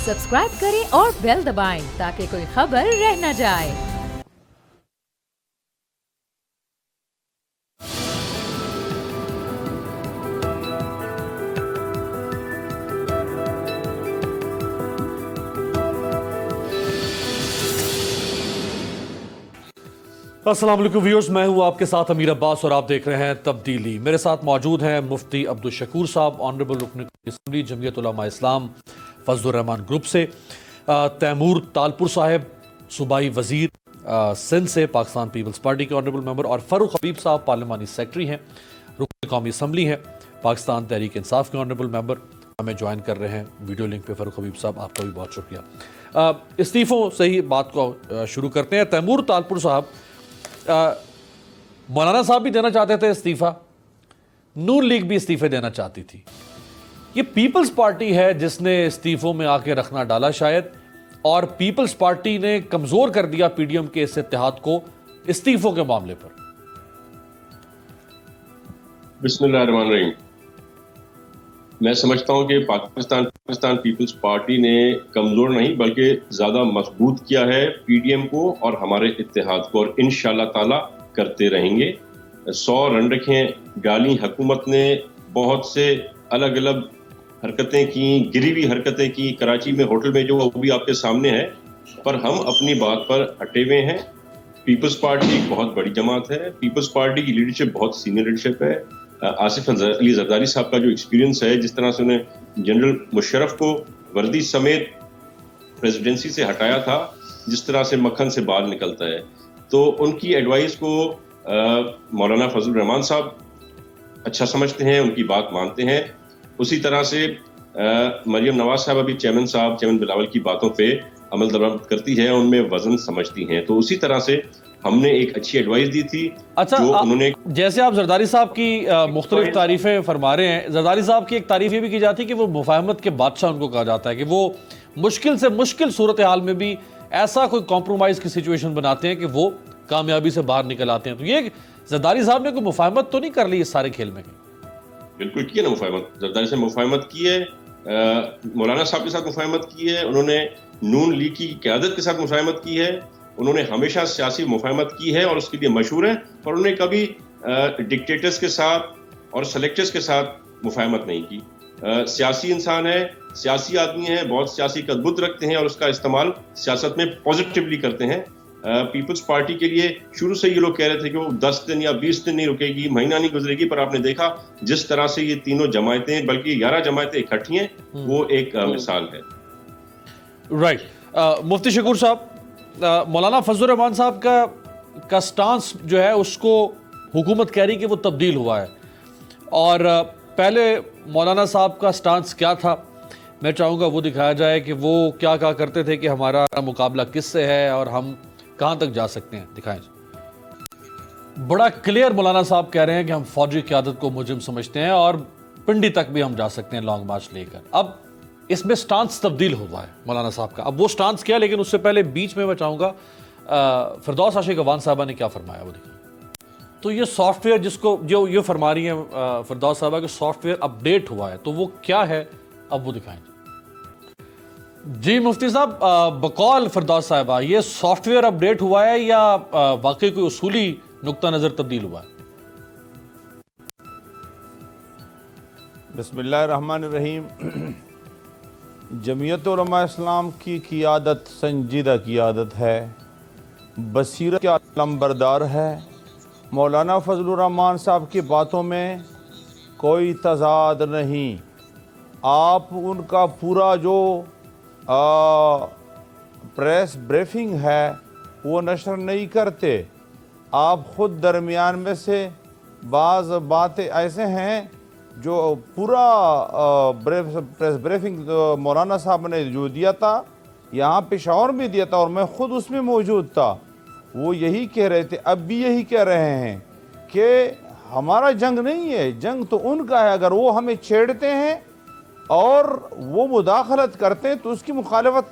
Subscribe करें और bell दबाएं ताकि कोई खबर रह न जाए। अस्सलाम वालेकुम व्यूअर्स, मैं हूं आपके साथ अमीर अब्बास और आप देख रहे हैं तब्दीली। मेरे साथ मौजूद हैं मुफ्ती अब्दुल शकूर साहब, ऑनरेबल रुकन असम्बली जमीयत उलमा इस्लाम फजलुर रहमान ग्रुप से, तैमूर तालपुर साहब, सूबाई वजीर सिंध से पाकिस्तान पीपल्स पार्टी के ऑनरेबल मेंबर, और फ़ारूक हबीब साहब पार्लिमानी सेक्रेटरी हैं, रुकन कौमी असम्बली हैं, पाकिस्तान तहरीक इंसाफ के ऑनरेबल मेंबर हमें ज्वाइन कर रहे हैं वीडियो लिंक पे। फ़ारूक हबीब साहब, आपका भी बहुत शुक्रिया। इस्तीफ़ों से ही बात को शुरू करते हैं। तैमूर तालपुर साहब, मौलाना साहब भी देना चाहते थे इस्तीफा, नून लीग भी इस्तीफे देना चाहती थी। ये पीपल्स पार्टी है जिसने इस्तीफों में आके रखना डाला शायद, और पीपल्स पार्टी ने कमजोर कर दिया पीडीएम के इस इत्तेहाद को इस्तीफों के मामले पर। बिस्मिल्लाहिर्रहमानिर्रहीम। मैं समझता हूं कि पाकिस्तान पीपल्स पार्टी ने कमजोर नहीं बल्कि ज्यादा मजबूत किया है पीडीएम को और हमारे इत्तेहाद को, और इंशाअल्लाह ताला करते रहेंगे। 100 रन रखें। गाली हुकूमत ने बहुत से अलग अलग हरकतें की, गिरी हुई हरकतें की कराची में होटल में, जो वो भी आपके सामने है, पर हम अपनी बात पर अटे हुए हैं। पीपल्स पार्टी एक बहुत बड़ी जमात है। पीपल्स पार्टी की लीडरशिप बहुत सीनियर लीडरशिप है। आसिफ अली जरदारी साहब का जो एक्सपीरियंस है, जिस तरह से उन्हें जनरल मुशर्रफ को वर्दी समेत प्रेसिडेंसी से हटाया था, जिस तरह से मक्खन से बाल निकलता है, तो उनकी एडवाइस को मौलाना फजल रहमान साहब अच्छा समझते हैं, उनकी बात मानते हैं। उसी तरह से मरियम नवाज साहब अभी चेयरमैन बिलावल की बातों पे अमल दरामद करती है, उनमें वजन समझती हैं। तो उसी तरह से हमने एक अच्छी एडवाइस दी थी। अच्छा, जो उन्होंने, जैसे आप जरदारी साहब की मुख्तलिफ तारीफें फरमा रहे हैं, जरदारी साहब की एक तारीफ ये भी की जाती है कि वो मुफाहमत के बादशाह उनको कहा जाता है, कि वो मुश्किल से मुश्किल सूरत हाल में भी ऐसा कोई कॉम्प्रोमाइज की सिचुएशन बनाते हैं कि वो कामयाबी से बाहर निकल आते हैं। तो ये जरदारी साहब ने कोई मुफाहमत तो नहीं कर ली इस सारे खेल में? बिल्कुल की है ना मुफाहमत। जरदारी से मुफाहमत की है, मौलाना साहब के साथ मुफाहमत की है, उन्होंने नून लीग की क़यादत के साथ मुफाहमत की है, उन्होंने हमेशा सियासी मुफाहमत की है और उसके लिए मशहूर है, पर उन्होंने कभी डिक्टेटर्स के साथ और सेलेक्टर्स के साथ मुफाहमत नहीं की। सियासी इंसान है, सियासी आदमी है, बहुत सियासी कदबुत रखते हैं और उसका इस्तेमाल सियासत में पॉजिटिवली करते हैं। पीपल्स पार्टी के लिए शुरू से ये लोग कह रहे थे कि वो 10 दिन या 20 दिन नहीं रुकेगी, महीना नहीं गुजरेगी, पर आपने देखा जिस तरह से ये तीनों जमायतें, बल्कि 11 जमायतें इकट्ठी हैं, वो एक मिसाल है। राइट। मुफ्ती शकूर साहब, मौलाना फजलुर रहमान साहब का स्टांस जो है उसको हुकूमत कह रही कि वो तब्दील हुआ है, और पहले मौलाना साहब का स्टांस क्या था मैं चाहूँगा वो दिखाया जाए कि वो क्या कहा करते थे कि हमारा मुकाबला किससे है और हम कहाँ तक जा सकते हैं। दिखाएं। बड़ा क्लियर मौलाना साहब कह रहे हैं कि हम फौजी क़यादत को मुजरिम समझते हैं और पिंडी तक भी हम जा सकते हैं लॉन्ग मार्च लेकर। अब इसमें स्टांस तब्दील हुआ है मौलाना साहब का। अब वो स्टांस क्या, लेकिन उससे पहले बीच में मैं चाहूँगा फिरदौस आशिक अवान साहबा ने क्या फरमाया वो देखिए। तो ये सॉफ्टवेयर जिसको जो ये फरमा रही है फिरदौस साहबा कि सॉफ्टवेयर अपडेट हुआ है, तो वो क्या है अब वो दिखाएं। जी मुफ्ती साहब, बकौल फिरदौस साहबा, ये सॉफ्टवेयर अपडेट हुआ है या वाकई कोई उसूली नुक्ता नजर तब्दील हुआ है? बिस्मिल्लाहिर्रहमानिर्रहीम। जमीयत उलमा इस्लाम की क़यादत संजीदा क़यादत है, बसीरत का लंबरदार है। मौलाना फजलुर रहमान साहब की बातों में कोई तजाद नहीं। आप उनका पूरा जो प्रेस ब्रीफिंग है वो नशर नहीं करते। आप ख़ुद दरमियान में से बाज़ बातें ऐसे हैं जो पूरा प्रेस ब्रीफिंग मौलाना साहब ने जो दिया था, यहाँ पेशावर में दिया था और मैं ख़ुद उसमें मौजूद था, वो यही कह रहे थे, अब भी यही कह रहे हैं कि हमारा जंग नहीं है, जंग तो उनका है। अगर वो हमें छेड़ते हैं और वो मुदाखलत करते हैं तो उसकी मुखालफत,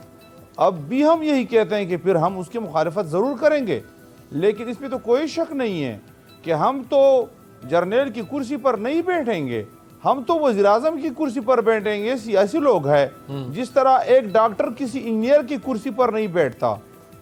अब भी हम यही कहते हैं कि फिर हम उसकी मुखालफत ज़रूर करेंगे। लेकिन इसमें तो कोई शक नहीं है कि हम तो जर्नल की कुर्सी पर नहीं बैठेंगे, हम तो वज़ीर आज़म की कुर्सी पर बैठेंगे, सियासी लोग हैं। जिस तरह एक डॉक्टर किसी इंजीनियर की कुर्सी पर नहीं बैठता,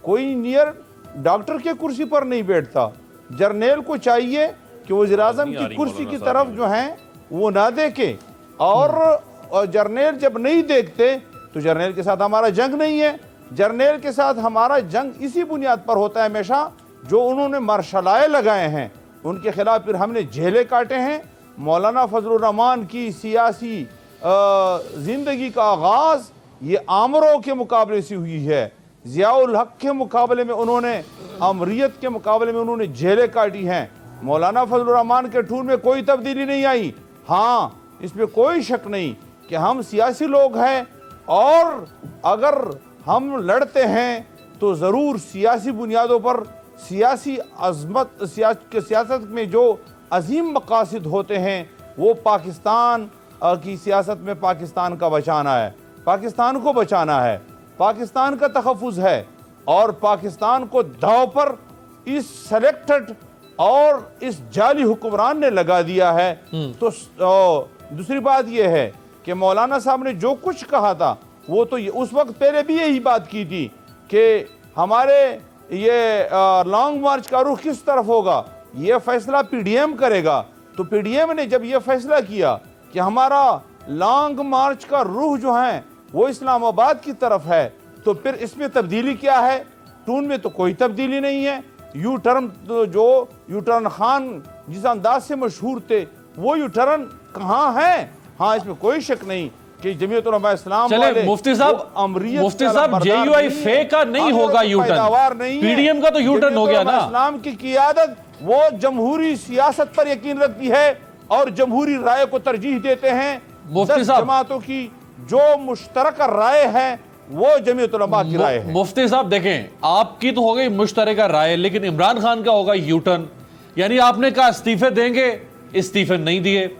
कोई इंजीनियर डॉक्टर के कुर्सी पर नहीं बैठता। जर्नैल को चाहिए कि वज़ीर आज़म की कुर्सी की तरफ जो है वो ना देखे, और जर्नैल जब नहीं देखते तो जर्नैल के साथ हमारा जंग नहीं है। जर्नैल के साथ हमारा जंग इसी बुनियाद पर होता है हमेशा, जो उन्होंने मार्शलाए लगाए हैं उनके खिलाफ फिर हमने जेलें काटे हैं। मौलाना फजलुर रहमान की सियासी ज़िंदगी का आगाज़ ये आमरों के मुकाबले से हुई है। ज़ियाउल हक के मुकाबले में उन्होंने, अमरियत के मुकाबले में उन्होंने जेलें काटी हैं। मौलाना फजलुर रहमान के ठूर में कोई तब्दीली नहीं आई। हाँ, इसमें कोई शक नहीं कि हम सियासी लोग हैं, और अगर हम लड़ते हैं तो ज़रूर सियासी बुनियादों पर, सियासी अज़मत, सियासत में जो अजीम मकासद होते हैं वो पाकिस्तान की सियासत में पाकिस्तान का बचाना है, पाकिस्तान को बचाना है, पाकिस्तान का तहफ़्फ़ुज़ है, और पाकिस्तान को दाव पर इस सेलेक्टेड और इस जाली हुक्मरान ने लगा दिया है। तो दूसरी बात यह है कि मौलाना साहब ने जो कुछ कहा था वो तो उस वक्त पहले भी यही बात की थी कि हमारे ये लॉन्ग मार्च का रुख किस तरफ होगा, ये फैसला पीडीएम करेगा। तो पीडीएम ने जब ये फैसला किया कि हमारा लॉन्ग मार्च का रुख जो है वो इस्लामाबाद की तरफ है, तो फिर इसमें तब्दीली क्या है? टून में तो कोई तब्दीली नहीं है। यू टर्न, जो यू टर्न खान जिस अंदाज से मशहूर थे, वो यू टर्न कहाँ है? हाँ, इसमें कोई शक नहीं कि जमीयत उलमा इस्लाम वाले, मुफ्ती साहब जेयूआई फेक का नहीं होगा यू टर्न, पीडीएम का तो यू टर्न हो गया ना। इस्लाम की क़ियादत वो जमहूरी सियासत पर यकीन रखती है और जमहूरी राय को तरजीह देते हैं। मुफ्ती साहब, जमातों की जो मुश्तरक राय है वो जमीयत उलमा की राय है। मुफ्ती साहब देखें, आपकी तो हो गई मुश्तरका राय, लेकिन इमरान खान का होगा यू टर्न। यानी आपने कहा इस्तीफे देंगे, इस्तीफे नहीं दिए।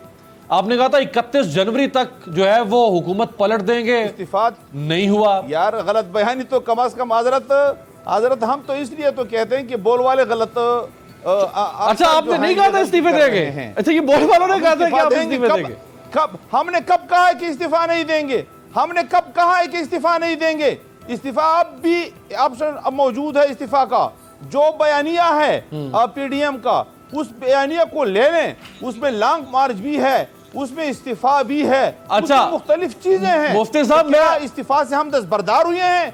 आपने कहा था 31 जनवरी तक जो है वो हुकूमत पलट देंगे, इस्तीफा नहीं हुआ। यार गलत बयानी तो कम अज कम हजरत हम तो इसलिए तो कहते हैं कि बोल वाले गलत। अच्छा, आपने नहीं कहा था इस्तीफे देंगे? अच्छा, ये बोल वालों ने कहा था कि आप इस्तीफे देंगे? कब? हमने कब कहा है कि इस्तीफा नहीं देंगे? हमने कब कहा है कि इस्तीफा नहीं देंगे? इस्तीफा अब भी ऑप्शन अब मौजूद है। इस्तीफा का जो बयानिया है पीडीएम का, उस बयानिया को ले लें। उसमें लॉन्ग मार्च भी है, उसमें इस्तीफा भी है। अच्छा, मुख्तलिफ चीजें हैं। मुफ्ती साहब, तो क्या इस्तीफा से हम दस्तबरदार हुए हैं?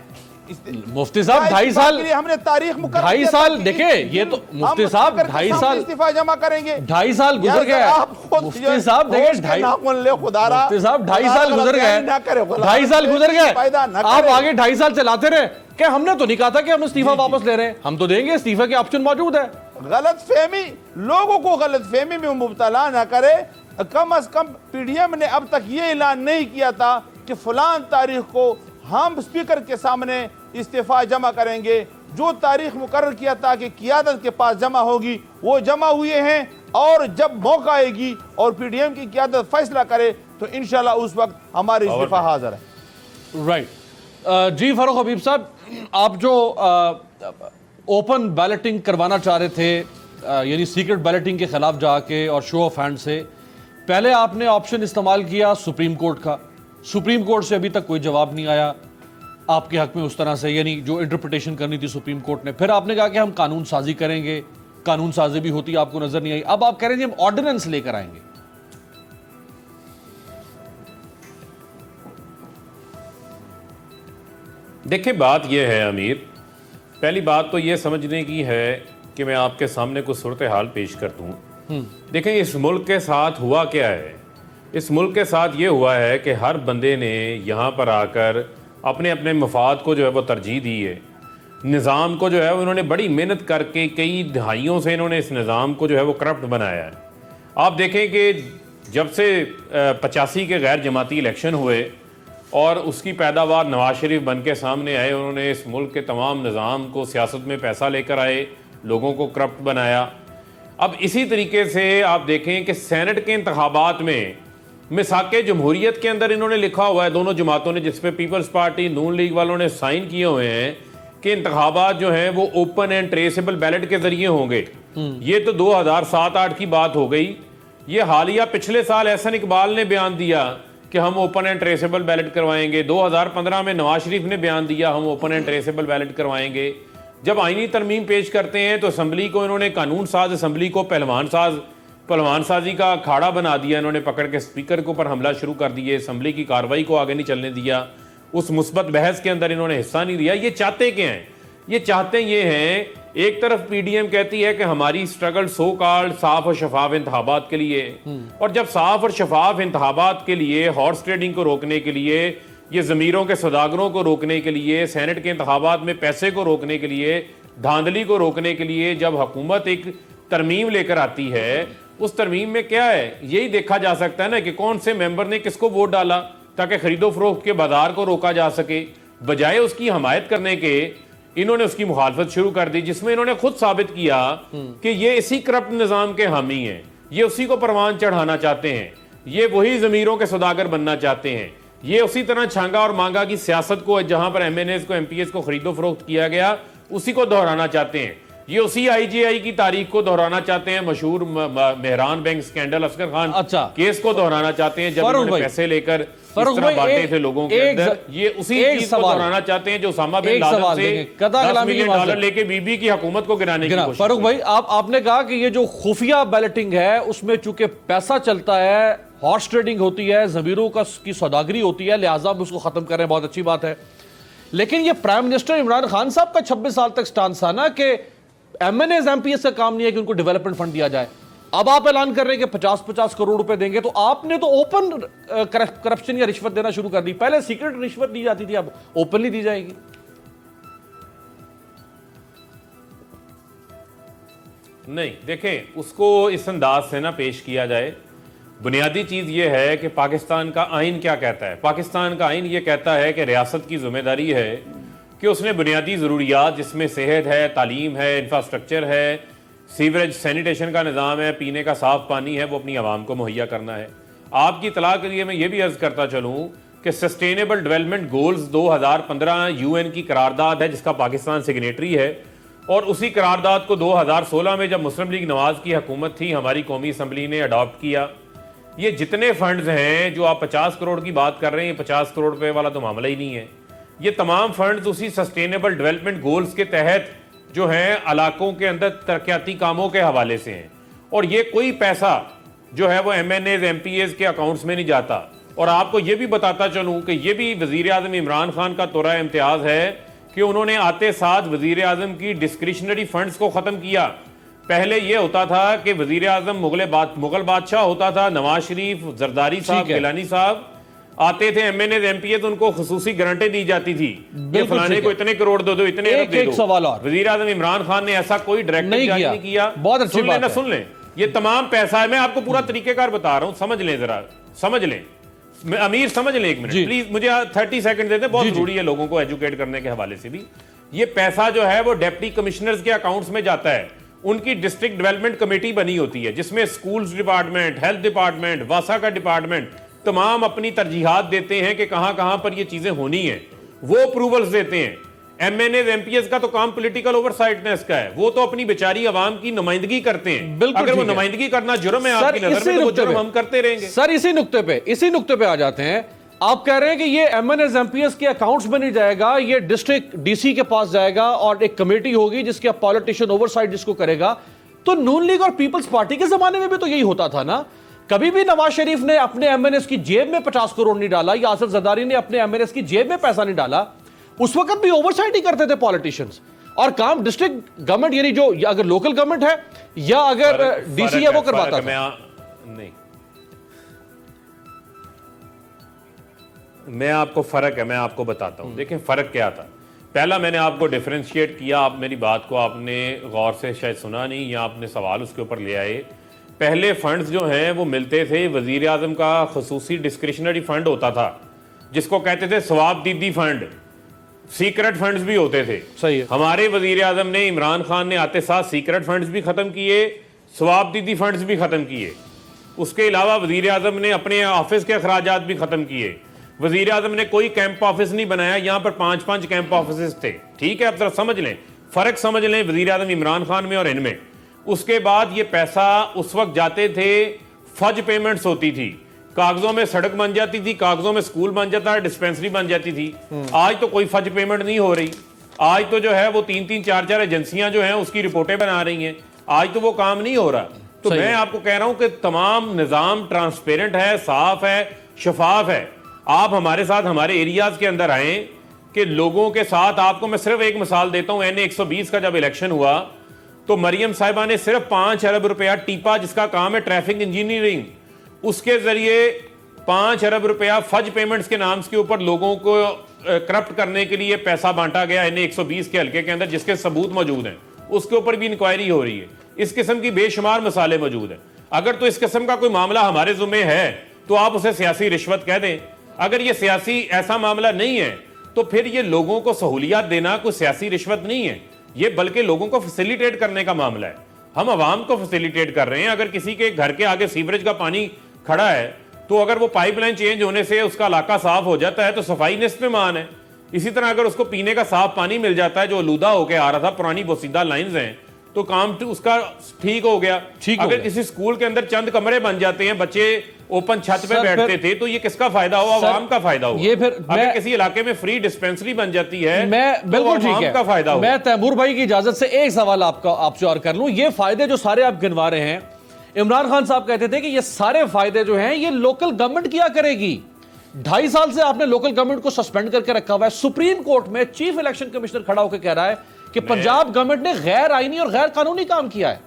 मुफ्ती साहब 2.5 साल हमने तारीख 2.5 साल देखे, ये तो मुफ्ती साहब 2.5 साल इस्तीफा जमा करेंगे। 2.5 साल गुजर गए मुफ्ती साहब। देखिए, मुफ्ती साहब 2.5 साल गुजर गए, 2.5 साल गुजर गए, आप आगे 2.5 साल चलाते रहे। क्या हमने तो नहीं कहा था कि हम इस्तीफा वापस ले रहे हैं? हम तो देंगे, इस्तीफा के ऑप्शन मौजूद है। गलत फहमी, लोगों को गलत फहमी में मुब्तला ना करे। कम अज कम पीडीएम ने अब तक ये ऐलान नहीं किया था कि फलां तारीख को हम स्पीकर के सामने इस्तीफा जमा करेंगे। जो तारीख मुकर्रर किया था कि क़ियादत के पास जमा होगी, वो जमा हुए हैं, और जब मौका आएगी और पीडीएम की क़ियादत फैसला करे तो इंशाल्लाह उस वक्त हमारी इस्तीफा हाजिर है। राइट जी। फारूक हबीब साहब, आप जो ओपन बैलेटिंग करवाना चाह रहे थे, यानी सीक्रेट बैलेटिंग के खिलाफ जाके और शो ऑफ हैंड से, पहले आपने ऑप्शन इस्तेमाल किया सुप्रीम कोर्ट का। सुप्रीम कोर्ट से अभी तक कोई जवाब नहीं आया आपके हक में उस तरह से, यानी जो इंटरप्रिटेशन करनी थी सुप्रीम कोर्ट ने। फिर आपने कहा कि हम कानून साजी करेंगे, कानून साजी भी होती आपको नजर नहीं आई। अब आप कह रहे हैं हम ऑर्डिनेंस लेकर आएंगे। देखिए, बात यह है अमीर, पहली बात तो यह समझने की है कि मैं आपके सामने कुछ सूरत हाल पेश कर दूँ। देखें, इस मुल्क के साथ हुआ क्या है। इस मुल्क के साथ ये हुआ है कि हर बंदे ने यहाँ पर आकर अपने अपने मफाद को जो है वो तरजीह दी है। निज़ाम को जो है उन्होंने बड़ी मेहनत करके कई दहाइयों से इन्होंने इस निज़ाम को जो है वो करप्ट बनाया है। आप देखें कि जब से 85 के गैर जमाती इलेक्शन हुए और उसकी पैदावार नवाज शरीफ बन के सामने आए, उन्होंने इस मुल्क के तमाम निज़ाम को सियासत में पैसा लेकर आए, लोगों को करप्ट बनाया। अब इसी तरीके से आप देखें कि सेनेट के इंतखाबात में मिसाके जमहूरियत के अंदर इन्होंने लिखा हुआ है, दोनों जमातों ने, जिसपे पीपल्स पार्टी नून लीग वालों ने साइन किए हुए हैं कि इंतखाबात जो हैं वो ओपन एंड ट्रेसेबल बैलेट के जरिए होंगे। ये तो 2007-8 की बात हो गई। ये हालिया पिछले साल एहसन इकबाल ने बयान दिया कि हम ओपन एंड ट्रेसेबल बैलेट करवाएंगे। 2015 में नवाज शरीफ ने बयान दिया हम ओपन एंड ट्रेसेबल बैलेट करवाएंगे। जब आईनी तरमीम पेश करते हैं तो असम्बली को इन्होंने कानून साज असम्बली को पहलवान साजी का अखाड़ा बना दिया। इन्होंने पकड़ के स्पीकर के ऊपर हमला शुरू कर दिए, असम्बली की कार्रवाई को आगे नहीं चलने दिया, उस मुस्बत बहस के अंदर इन्होंने हिस्सा नहीं लिया। ये चाहते क्या हैं? ये चाहते ये हैं, एक तरफ पीडीएम कहती है कि हमारी स्ट्रगल सो कॉल्ड साफ और शफाफ इंतखाबात के लिए, और जब साफ और शफाफ इंतखाबात के लिए, हॉर्स ट्रेडिंग को रोकने के लिए, ये ज़मीरों के सौदागरों को रोकने के लिए, सेनेट के इंतखाबात में पैसे को रोकने के लिए, धांधली को रोकने के लिए जब हुकूमत एक तरमीम लेकर आती है, उस तरमीम में क्या है यही देखा जा सकता है ना कि कौन से मेंबर ने किसको वोट डाला ताकि खरीदो फरोख्त के बाजार को रोका जा सके। बजाय उसकी हमायत करने के इन्होंने उसकी मुखालफत शुरू कर दी, जिसमें इन्होंने खुद साबित किया कि ये इसी करप्ट निज़ाम के हामी हैं, ये उसी को परवान चढ़ाना चाहते हैं, ये वही ज़मीरों के सौदागर बनना चाहते हैं, ये उसी तरह छांगा और मांगा की सियासत को जहां पर एमएनएस को एमपीएस को खरीदो फरोख्त किया गया उसी को दोहराना चाहते हैं। ये उसी आईजीआई की तारीख को दोहराना चाहते हैं, मशहूर मेहरान बैंक स्कैंडल अफसर खान केस को दोहराना चाहते हैं, जब उन्होंने पैसे लेकर इस तरह बांटे थे लोगों के अंदर। ये उसी चीज को दोहराना चाहते हैं जो उसामा बिन लादेन से $10 मिलियन लेके बीबी की हुकूमत को गिराने की कोशिश। फारूक भाई, आपने कहा कि ये जो खुफिया बैलेटिंग है उसमें चूंकि पैसा चलता है, हॉर्स ट्रेडिंग होती है, जमीरों की सौदागरी होती है, लिहाजा हम उसको खत्म कर रहे हैं, बहुत अच्छी बात है। लेकिन ये प्राइम मिनिस्टर इमरान खान साहब का 26 साल तक स्टांस था ना कि एमएनएस एमपीएस का काम नहीं है कि उनको डेवलपमेंट फंड दिया जाए। अब आप ऐलान कर रहे हैं कि 50-50 करोड़ रुपए देंगे, तो आपने तो ओपन करप्शन या रिश्वत देना शुरू कर दी। पहले सीक्रेट रिश्वत दी जाती थी, अब ओपनली दी जाएगी। नहीं, देखें उसको इस अंदाज से ना पेश किया जाए। बुनियादी चीज ये है कि पाकिस्तान का आइन क्या कहता है। पाकिस्तान का आइन ये कहता है कि रियासत की जिम्मेदारी है कि उसने बुनियादी ज़रूरियात जिसमें सेहत है, तालीम है, इंफ्रास्ट्रक्चर है, सीवरेज सैनिटेशन का निज़ाम है, पीने का साफ़ पानी है, वो अपनी आवाम को मुहैया करना है। आपकी इतला के लिए मैं ये भी अर्ज़ करता चलूँ कि सस्टेनेबल डेवलपमेंट गोल्स 2015 यूएन की करारदाद है जिसका पाकिस्तान सिग्नेटरी है, और उसी करारदाद को 2016 में जब मुस्लिम लीग नवाज़ की हुकूमत थी हमारी कौमी असम्बली ने अडॉप्ट किया। ये जितने फंड्स हैं जो आप 50 करोड़ की बात कर रहे हैं, 50 करोड़ रुपये वाला तो मामला ही नहीं है। ये तमाम फंड्स उसी सस्टेनेबल डेवलपमेंट गोल्स के तहत जो हैं इलाकों के अंदर तरक्याती कामों के हवाले से हैं, और ये कोई पैसा जो है वो एमएनएस एमपीएस के अकाउंट्स में नहीं जाता। और आपको ये भी बताता चलूँ कि ये भी वज़ीर आज़म इमरान खान का तोरा इम्तियाज़ है कि उन्होंने आते साथ वज़ीर आज़म की डिस्क्रिशनरी फंड्स को ख़त्म किया। पहले ये होता था कि वज़ीर आज़म मुगल बादशाह होता था, नवाज शरीफ, जरदारी साहब, गिलानी साहब आते थे, एमएनएस एमपीएस उनको खुसूसी गारंटी दी जाती थी कि फलाने को इतने करोड़ दे दो, इतने अरब दे दो। सवाल और वज़ीर आज़म इमरान खान ने ऐसा कोई डायरेक्टिव जारी नहीं किया। बहुत अच्छी बात है। सुन लें, ये तमाम पैसा है, मैं आपको पूरा तरीकेकार बता रहा हूं, समझ लें, जरा समझ लें अमीर, समझ लें एक मिनट प्लीज, मुझे 30 सेकंड देते, बहुत जरूरी है लोगों को एजुकेट करने के हवाले से भी। ये पैसा जो है वो डिप्टी कमिश्नर्स के अकाउंट्स में जाता है, उनकी डिस्ट्रिक्ट डेवलपमेंट कमेटी बनी होती है जिसमें स्कूल्स डिपार्टमेंट, हेल्थ डिपार्टमेंट, वासा का डिपार्टमेंट तमाम अपनी तरजीहात देते हैं कि कहां कहां पर ये चीजें होनी है, वो अप्रूवल्स देते हैं। एमएनएस एमपीएस का तो काम पॉलिटिकल ओवरसाइटनेस का है, वो तो अपनी बेचारी आवाम की नुमाइंदगी करते हैं। अगर वो नुमाइंदगी करना जुर्म है आपकी नजर में, तो वो जुर्म हम करते रहेंगे। सर इसी नुक्ते पे आ जाते हैं। आप कह रहे हैं कि ये एमएनएस एमपीएस के अकाउंट्स में नहीं जाएगा, ये डिस्ट्रिक्ट डीसी के पास जाएगा और एक कमेटी होगी जिसके पॉलिटिशियन ओवरसाइट जिसको करेगा। तो नून लीग और पीपल्स पार्टी के जमाने में भी तो यही होता था ना। कभी भी नवाज शरीफ ने अपने एमएनएस की जेब में 50 करोड़ नहीं डाला, या आसिफ जरदारी ने अपने एमएनएस की जेब में पैसा नहीं डाला। उस वक्त भी ओवरसाइट ही करते थे पॉलिटिशियंस, और काम डिस्ट्रिक्ट गवर्नमेंट यानी जो अगर लोकल गवर्नमेंट है या अगर डीसी है वो करवाता था। नहीं, मैं आपको फर्क है, मैं आपको बताता हूं। देखें फर्क क्या था। पहला मैंने आपको डिफरेंशिएट किया, आप मेरी बात को आपने गौर से शायद सुना नहीं या आपने सवाल उसके ऊपर ले आए। पहले फंड्स जो हैं वो मिलते थे, वजीर आजम का खसूसी डिस्क्रिशनरी फंड होता था जिसको कहते थे सवाब दीदी फंड, सीक्रेट फंड्स भी होते थे। सही है। हमारे वजीर आजम ने, इमरान खान ने आते साथ सीक्रेट फंड्स भी खत्म किए, सवाब दीदी फंड्स भी खत्म किए। उसके अलावा वजीर आजम ने अपने ऑफिस के अखराजात भी खत्म किए। वजीर आजम ने कोई कैंप ऑफिस नहीं बनाया, यहाँ पर 5-5 कैंप ऑफिस थे। ठीक है, अब जरा समझ लें, फर्क समझ लें वजीर आजम इमरान खान में और इनमें। उसके बाद ये पैसा उस वक्त जाते थे फज पेमेंट्स होती थी, कागजों में सड़क बन जाती थी, कागजों में स्कूल बन जाता है, डिस्पेंसरी बन जाती थी। आज तो कोई फज पेमेंट नहीं हो रही। आज तो जो है वो 3-3 4-4 एजेंसियां जो हैं उसकी रिपोर्टें बना रही हैं। आज तो वो काम नहीं हो रहा। तो मैं आपको कह रहा हूं कि तमाम निज़ाम ट्रांसपेरेंट है, साफ है, शफाफ है। आप हमारे साथ हमारे एरियाज के अंदर आए कि लोगों के साथ, आपको मैं सिर्फ एक मिसाल देता हूं। NA 120 का जब इलेक्शन हुआ तो मरियम साहिबा ने सिर्फ 5 अरब रुपया टीपा, जिसका काम है ट्रैफिक इंजीनियरिंग, उसके जरिए 5 अरब रुपया फज पेमेंट्स के नाम के ऊपर लोगों को करप्ट करने के लिए पैसा बांटा गया NA 120 के हल्के के अंदर, जिसके सबूत मौजूद हैं। उसके ऊपर भी इंक्वायरी हो रही है। इस किस्म की बेशुमार मसाले मौजूद हैं। अगर तो इस किस्म का कोई मामला हमारे जुम्मे है तो आप उसे सियासी रिश्वत कह दें। अगर ये सियासी ऐसा मामला नहीं है तो फिर ये लोगों को सहूलियात देना कोई सियासी रिश्वत नहीं है, ये बल्कि लोगों को फैसिलिटेट करने का मामला है। हम आवाम को फैसिलिटेट कर रहे हैं। अगर किसी के घर के आगे सीवरेज का पानी खड़ा है तो अगर वो पाइपलाइन चेंज होने से उसका इलाका साफ हो जाता है तो सफाई निस्फ़ मान है। इसी तरह अगर उसको पीने का साफ पानी मिल जाता है जो आलूदा होकर आ रहा था, पुरानी बोसीदा लाइंस हैं, तो काम उसका ठीक हो गया। अगर किसी स्कूल के अंदर चंद कमरे बन जाते हैं, बच्चे ओपन छत पे बैठते थे, तो ये किसका फायदा हुआ? आवाम का फायदा हुआ। ये फिर अगर किसी इलाके में फ्री डिस्पेंसरी बन जाती है, मैं बिल्कुल ठीक है, का फायदा हुआ। मैं तैमूर भाई की इजाजत से एक सवाल आपसे और कर लूं। ये फायदे जो सारे आप गिनवा रहे हैं, इमरान खान साहब कहते थे कि ये सारे फायदे जो हैं ये लोकल गवर्नमेंट किया करेगी। 2.5 साल से आपने लोकल गवर्नमेंट को सस्पेंड करके रखा हुआ है। सुप्रीम कोर्ट में चीफ इलेक्शन कमिश्नर खड़ा होकर कह रहा है कि पंजाब गवर्नमेंट ने गैर आईनी और गैर कानूनी काम किया है।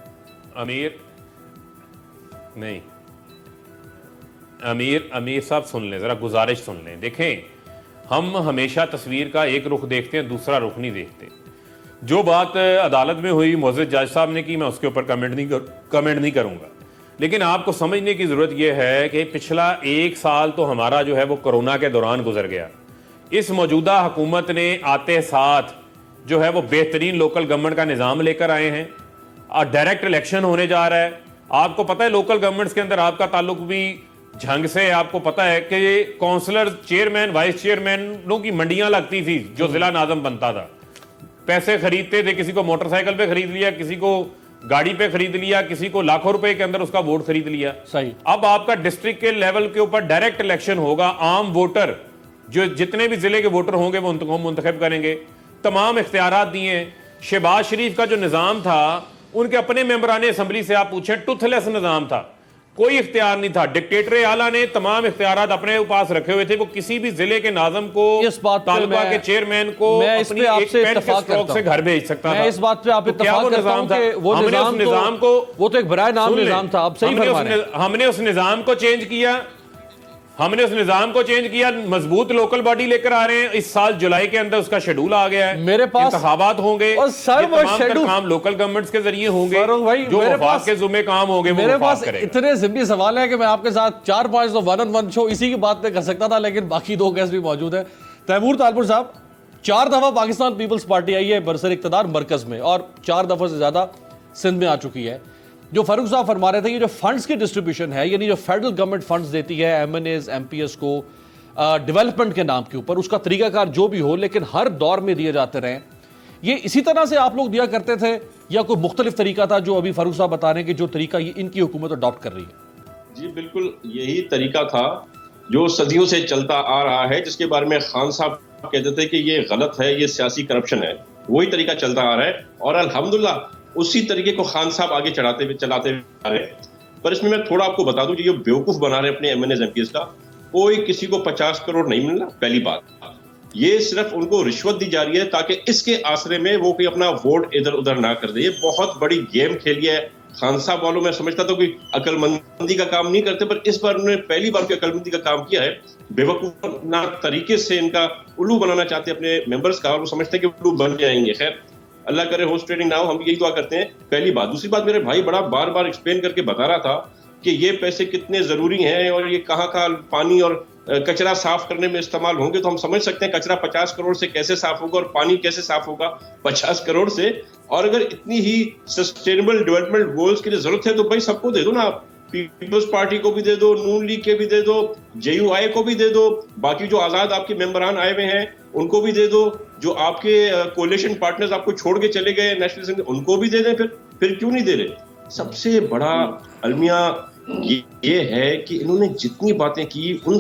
अमीर साहब सुन लें, जरा गुजारिश सुन लें। देखें, हम हमेशा तस्वीर का एक रुख देखते हैं, दूसरा रुख नहीं देखते। जो बात अदालत में हुई मोअज़्ज़ज़ जज साहब ने की, मैं उसके ऊपर कमेंट नहीं करूंगा। लेकिन आपको समझने की जरूरत यह है कि पिछला 1 साल तो हमारा जो है वो कोरोना के दौरान गुजर गया। इस मौजूदा हुकूमत ने आते साथ जो है वो बेहतरीन लोकल गवर्नमेंट का निज़ाम लेकर आए हैं और डायरेक्ट इलेक्शन होने जा रहा है। आपको पता है लोकल गवर्नमेंट्स के अंदर आपका ताल्लुक भी झंग से। आपको पता है कि काउंसलर, चेयरमैन, वाइस चेयरमैनों की मंडियां लगती थी जो जिला नाज़म बनता था। पैसे खरीदते थे, किसी को मोटरसाइकिल पे खरीद लिया, किसी को गाड़ी पे खरीद लिया, किसी को लाखों रुपए के अंदर उसका वोट खरीद लिया। सही। अब आपका डिस्ट्रिक्ट के लेवल के ऊपर डायरेक्ट इलेक्शन होगा। आम वोटर जो जितने भी जिले के वोटर होंगे वो उनको मुंतखब करेंगे। तमाम इख्तियारात दिए। शहबाज शरीफ का जो निज़ाम था, उनके अपने मेंबरान असेंबली से आप पूछें, टूथलेस निज़ाम था, कोई इख्तियार नहीं था। डिक्टेटर आला ने तमाम इख्तियारात अपने पास रखे हुए थे। वो किसी भी जिले के नाज़म को, तालुका के चेयरमैन को अपनी एक पेन के स्ट्रोक से घर भेज सकता था। इस बात पे आप इत्तेफाक करता हूं कि वो निज़ाम को, वो तो एक बराए नाम निज़ाम था। आप सही फरमा रहे हैं। हमने उस निज़ाम को चेंज किया। मजबूत लोकल बॉडी लेकर आ रहे हैं। इस साल जुलाई के अंदर उसका शेड्यूल आ गया है। मेरे पास इंतखाबात होंगे और सर वो शेड्यूल काम लोकल गवर्नमेंट्स के जरिए होंगे, जो मेरे वफाक के जुम्मे काम होंगे। मेरे पास इतने जिम्मी सवाल है कि मैं आपके साथ 4-5 तो 1-on-1 शो इसी की बात पे कर सकता था, लेकिन बाकी 2 गेस्ट भी मौजूद है। तैमूर तालपुर साहब, 4 दफा पाकिस्तान पीपल्स पार्टी आई है बरसर इक़्तिदार मरकज में, और 4 दफा से ज्यादा सिंध में आ चुकी है। जो फारूक साहब फरमा रहे थे, ये जो फंड्स की डिस्ट्रीब्यूशन है, यानी जो फेडरल गवर्नमेंट फंड्स देती है MNAs MPS को डेवलपमेंट के नाम के ऊपर, उसका तरीकाकार जो भी हो, लेकिन हर दौर में दिए जाते रहे, ये इसी तरह से आप लोग दिया करते थे या कोई मुख्तलिफ तरीका था जो अभी फारूक साहब बता रहे हैं कि जो तरीका ये इनकी हुकूमत अडॉप्ट कर रही है? जी बिल्कुल यही तरीका था जो सदियों से चलता आ रहा है, जिसके बारे में खान साहब कहते थे कि ये गलत है, ये सियासी करप्शन है। वही तरीका चलता आ रहा है और अल्हम्दुलिल्लाह उसी तरीके को खान साहब आगे चलाते हुए आ रहे हैं। पर इसमें मैं थोड़ा आपको बता दूं, जो बेवकूफ बना रहे हैं अपने MNAs MPs का, कोई किसी को 50 करोड़ नहीं मिलना। पहली बात, ये सिर्फ उनको रिश्वत दी जा रही है ताकि इसके आसरे में वो कोई अपना वोट इधर उधर ना कर दे। ये बहुत बड़ी गेम खेली है खान साहब वालों। मैं समझता था कोई अकलमंदी का काम नहीं करते, पर इस बार उन्होंने पहली बार कोई अकलमंदी का काम किया है। बेवकूफाना तरीके से इनका उल्लू बनाना चाहते हैं अपने मेंबर्स का, और वो समझते हैं कि उल्लू बन जाएंगे। खैर अल्लाह करे होस्ट ट्रेडिंग ना हो, हम यही दुआ करते हैं। पहली बात। दूसरी बात, मेरे भाई बड़ा बार बार एक्सप्लेन करके बता रहा था कि ये पैसे कितने जरूरी हैं और ये कहाँ पानी और कचरा साफ करने में इस्तेमाल होंगे। तो हम समझ सकते हैं कचरा 50 करोड़ से कैसे साफ होगा और पानी कैसे साफ होगा 50 करोड़ से। और अगर इतनी ही सस्टेनेबल डेवलपमेंट गोल्स के लिए जरूरत है तो भाई सबको दे दो ना। आप पीपल्स पार्टी को भी दे दो, नून लीग के भी दे दो, JUI को भी दे दो, बाकी जो आजाद आपके मेंबरान आए हुए हैं उनको भी दे दो, जो आपके कोलिशन पार्टनर्स आपको छोड़ के चले गए नेशनल, उनको भी दे दें। फिर क्यों नहीं दे रहे? सबसे बड़ा अलमिया ये है कि इन्होंने जितनी बातें की उन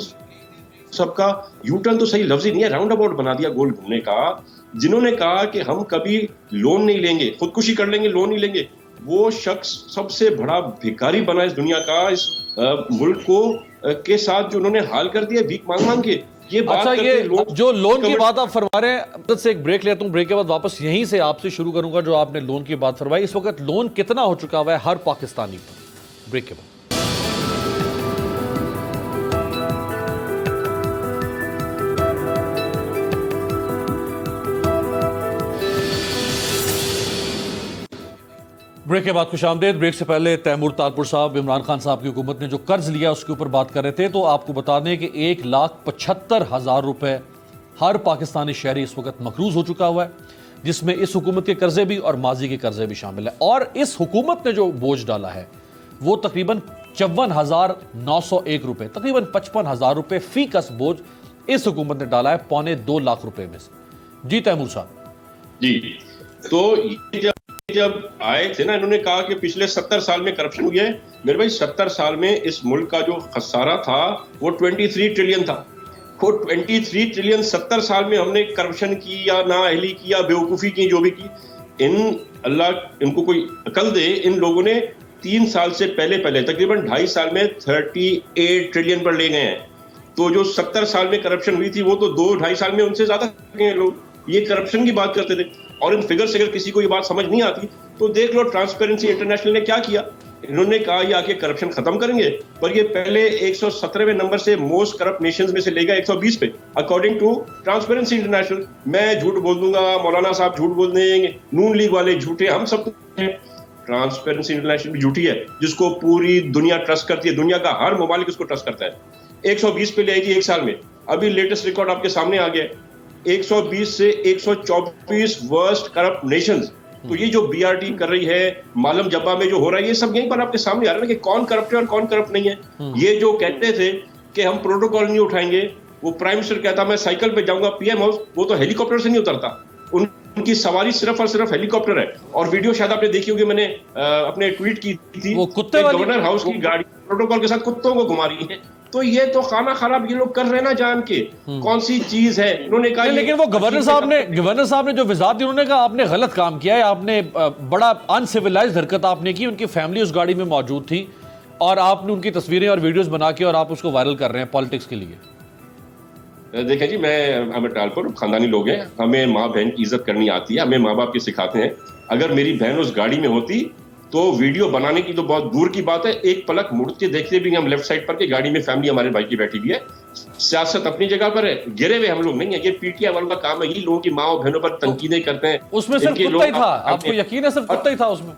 सबका यूटर्न तो सही लफ्ज ही नहीं है, राउंड अबाउट बना दिया गोल घूमने का। जिन्होंने कहा कि हम कभी लोन नहीं लेंगे, खुदकुशी कर लेंगे, लोन नहीं लेंगे, वो शख्स सबसे बड़ा भिखारी बना इस दुनिया का, इस मुल्क को के साथ जो उन्होंने हाल कर दिया भीख मांग मांग के। ये बात अच्छा, करते ये लोग जो लोन की बात आप फरमा रहे हैं, मदद से एक ब्रेक लेता हूं, ब्रेक के बाद वापस यहीं से आपसे शुरू करूंगा जो आपने लोन की बात फरमाई। इस वक्त लोन कितना हो चुका हुआ है हर पाकिस्तानी पर? ब्रेक के बाद। ब्रेक के बाद खुशामदीद। ब्रेक से पहले तैमूर तारपुर साहब इमरान खान साहब की हुकूमत ने जो कर्ज लिया उसके ऊपर बात कर रहे थे, तो आपको बता दें कि 1,75,000 रुपए हर पाकिस्तानी शहरी इस वक्त मकरूज हो चुका हुआ है, जिसमें इस हुकूमत के कर्जे भी और माजी के कर्जे भी शामिल है। और इस हुकूमत ने जो बोझ डाला है वो तकरीबन 54,901 रुपए, तकरीबन 55,000 रुपए फी कस बोझ इस हुकूमत ने डाला है 2.25 लाख रुपए में से। जी तैमूर साहब। जी, तो ये जब आए थे ना, इन्होंने कहा कि पिछले 70 साल में करप्शन हुई है। मेरे भाई 70 साल में इस मुल्क का जो खसारा था वो 23 ट्रिलियन था। वो 23 ट्रिलियन 70 साल में हमने करप्शन की या नाअहली की या बेवकूफ़ी की, जो भी की, अल्लाह इनको कोई अकल दे। इन लोगों ने 3 साल से पहले तकरीबन 2.5 साल में 38 ट्रिलियन पर ले गए हैं। तो जो 70 साल में करप्शन हुई थी वो तो 2-2.5 साल में उनसे ज्यादा गए लोग। ये करप्शन की बात करते थे। और इन फिगर से अगर किसी को ये बात समझ नहीं आती तो देख लो ट्रांसपेरेंसी इंटरनेशनल ने क्या किया। इन्होंने कहा ये आके करप्शन खत्म करेंगे, पर ये पहले 117वें नंबर से मोस्ट करप्ट नेशंस में से ले गए 120 पे, अकॉर्डिंग टू ट्रांसपेरेंसी इंटरनेशनल। मैं झूठ बोल दूंगा, मौलाना साहब झूठ बोल देंगे, नून लीग वाले झूठे, हम सब ट्रांसपेरेंसी इंटरनेशनल भी झूठी है, जिसको पूरी दुनिया ट्रस्ट करती है। दुनिया का हर ममालिक उसको ट्रस्ट करता है। 120 पे ले आई थी 1 साल में। अभी लेटेस्ट रिकॉर्ड आपके सामने आ गया, 120 से 124 वर्स्ट करप्ट नेशंस। तो ये जो बीआरटी कर रही है, मालम जब्बा में जो हो रहा है, ये सब यहीं पर आपके सामने आ रहा है ना कि कौन करप्ट है और कौन करप्ट नहीं है। ये जो कहते थे कि हम प्रोटोकॉल नहीं उठाएंगे, वो प्राइम मिनिस्टर कहता मैं साइकिल पे जाऊंगा पीएम हाउस, वो तो हेलीकॉप्टर से नहीं उतरता। उनकी सवारी सिर्फ और सिर्फ हेलीकॉप्टर है। और वीडियो शायद आपने देखी होगी, मैंने अपने ट्वीट की थी, वो कुत्ते वाली गवर्नर हाउस की गाड़ी प्रोटोकॉल के साथ कुत्तों को घुमा रही है। तो ये तो खाना खराब ये लोग कर रहे हैं ना जान के, कौन सी चीज है। उन्होंने कहा लेकिन वो गवर्नर साहब ने जो वजारत दी, उन्होंने कहा आपने गलत काम किया है, आपने बड़ा अनसिविलाइज्ड हरकत आपने की। उनकी फैमिली उस गाड़ी में मौजूद थी और आपने उनकी तस्वीरें और वीडियोस बना के और आप उसको वायरल कर रहे हैं पॉलिटिक्स के लिए। देखें जी, हमें टालपुर खानदानी लोग हैं, हमें माँ बहन की इज्जत करनी आती है, हमें माँ बाप के सिखाते हैं। अगर मेरी बहन उस गाड़ी में होती तो वीडियो बनाने की तो बहुत दूर की बात है, एक पलक मुड़ के देखते भी हम लेफ्ट साइड पर कि गाड़ी में फैमिली हमारे भाई की बैठी हुई है। सियासत अपनी जगह पर है, गिरे हुए हम लोग नहीं है। ये पीटीआई वालों का काम है, ये लोगों की माँ और बहनों पर तनकीदें करते हैं। उसमें सिर्फ कुत्ता ही था, आपको यकीन है सिर्फ कुत्ता ही था उसमें?